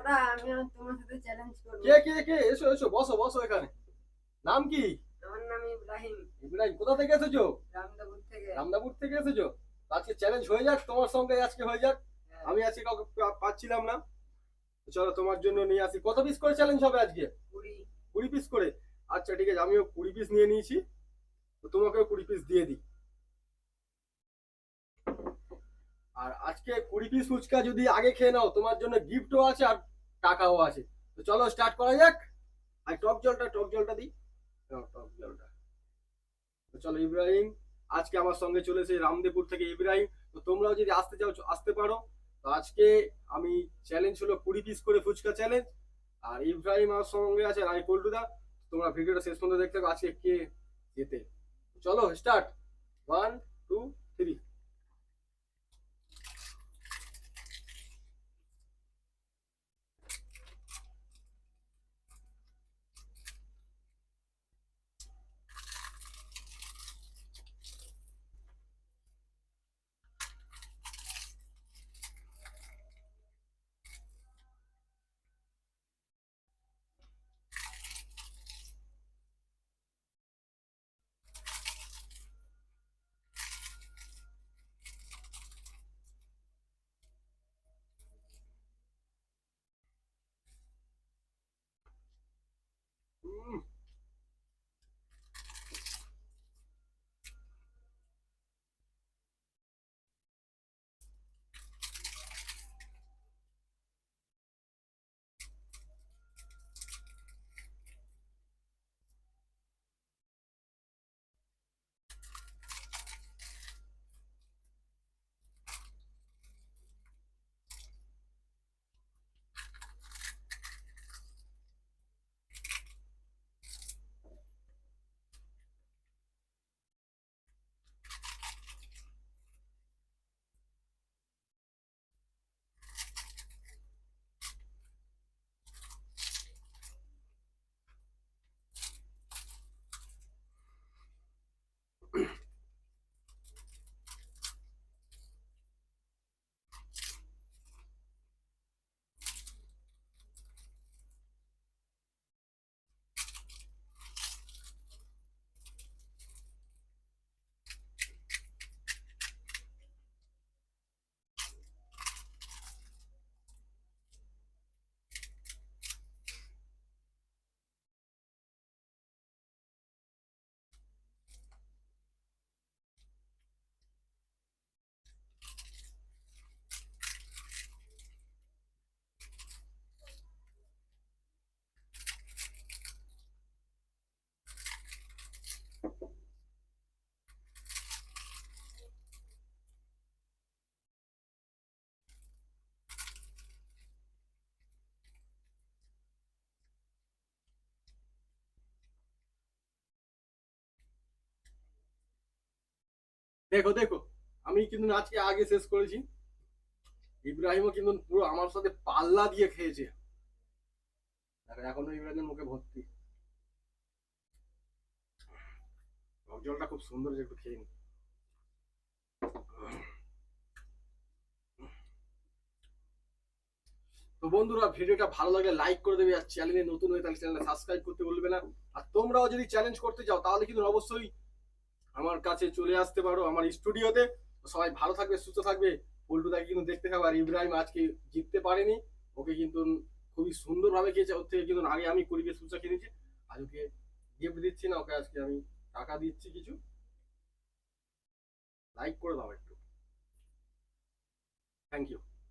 দাদা আমি তোমার সাথে চ্যালেঞ্জ করব। কে কে কে এসো এসো, বসো বসো এখানে। নাম কি? আমার নাম ইব্রাহিম। ইব্রাহিম, কোথা থেকে এসেছো? রামদাপুর থেকে। রামদাপুর থেকে এসেছো? আজকে চ্যালেঞ্জ হয়ে যাক, তোমার সঙ্গে আজকে হয়ে যাক। হ্যাঁ। আমি আজকে কাউকে পাচ্ছিলাম না, তো চলো তোমার জন্য নিয়ে আসি। কত পিস করে চ্যালেঞ্জ হবে আজকে? 20। 20 পিস করে? আচ্ছা ঠিক আছে, আমিও 20 পিস নিয়ে নিয়েছি, তো তোমাকেও 20 পিস দিয়ে দিই। আর আজকে 20 পিস ফুচকা যদি আগে খেয়ে নাও, তোমার জন্য গিফটও আছে আর টাকাও আছে। তো চলো স্টার্ট করা যাক। আর টক জলটা দিই। নাও, টক জলটা। তো চলো ইব্রাহিম, আজকে আমার সঙ্গে চলেছে রামদেপুর থেকে ইব্রাহিম। তো তোমরাও যদি আসতে চাও আসতে পারো। তো আজকে আমি চ্যালেঞ্জ হলো 20 পিস করে ফুচকা চ্যালেঞ্জ। আর ইব্রাহিম আমার সঙ্গে আছে, আর আমি পল্টুদা। তোমরা ভিডিওটা শেষ পর্যন্ত দেখতে থাকো, আজকে কে জেতে। চলো স্টার্ট। 1 2 3। দেখো দেখো, আমি কিন্তু আজকে আগে শেষ করেছি। ইব্রাহিমও কিন্তু পুরো আমার সাথে পাল্লা দিয়ে খেয়েছে। আর এখনো ইব্রাহিমের মুখে ভর্তি। টক জলটা খুব সুন্দর, যে একটু খেয়ে নি। তো বন্ধুরা, ভিডিওটা ভালো লাগলে লাইক করে দেবে, আর চ্যানেলে নতুন হয়ে তাহলে চ্যানেলটা সাবস্ক্রাইব করতে বলবে না। আর তোমরাও যদি চ্যালেঞ্জ করতে চাও তাহলে কিন্তু অবশ্যই আমার কাছে চলে আসতে পারো, আমার স্টুডিওতে। সবাই ভালো থাকবে, সুস্থ থাকবে। পল্টুদাকে কিন্তু দেখতে থাকবে। আর ইব্রাহিম আজকে জিততে পারেনি, ওকে কিন্তু খুবই সুন্দরভাবে খেয়েছে। ওর থেকে কিন্তু আগে আমি 20 পিস ফুচকা কিনেছি। আর ওকে গিফট দিচ্ছি না, ওকে আজকে আমি টাকা দিচ্ছি কিছু। লাইক করে দাও একটু। Thank you.